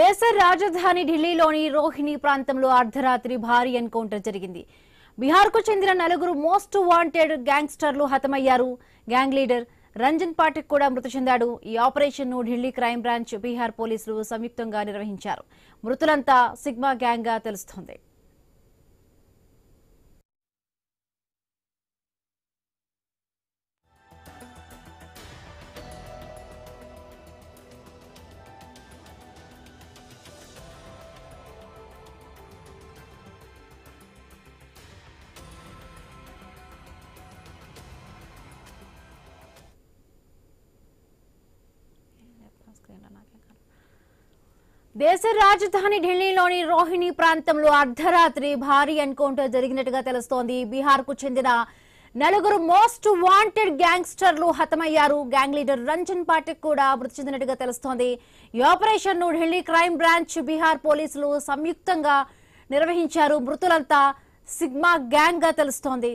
దేశ రాజధాని ఢిల్లీలోని రోహిణి ప్రాంతంలో అర్ధరాత్రి భారీ ఎన్కౌంటర్ జరిగింది. బీహార్కు చెందిన నలుగురు మోస్ట్ వాంటెడ్ గ్యాంగ్స్టర్లు హతమయ్యారు. గ్యాంగ్ లీడర్ రంజన్ పాఠక్ కూడా మృతి చెందాడు. ఈ ఆపరేషన్ ను ఢిల్లీ క్రైమ్ బ్రాంచ్, బీహార్ పోలీసులు సంయుక్తంగా నిర్వహించారు. మృతులంతా సిగ్మా గ్యాంగ్ గా తెలుస్తోంది. దేశ రాజధాని ఢిల్లీలోని రోహిణి ప్రాంతంలో అర్ధరాత్రి భారీ ఎన్కౌంటర్ జరిగినట్టుగా తెలుస్తోంది. బీహార్కు చెందిన నలుగురు మోస్ట్ వాంటెడ్ గ్యాంగ్స్టర్లు హతమయ్యారు. గ్యాంగ్ లీడర్ రంజన్ పాఠక్ కూడా మృతి చెందినట్టుగా తెలుస్తోంది. ఈ ఆపరేషన్ ను ఢిల్లీ క్రైమ్ బ్రాంచ్, బీహార్ పోలీసులు సంయుక్తంగా నిర్వహించారు. మృతులంతా సిగ్మా గ్యాంగ్ గా తెలుస్తోంది.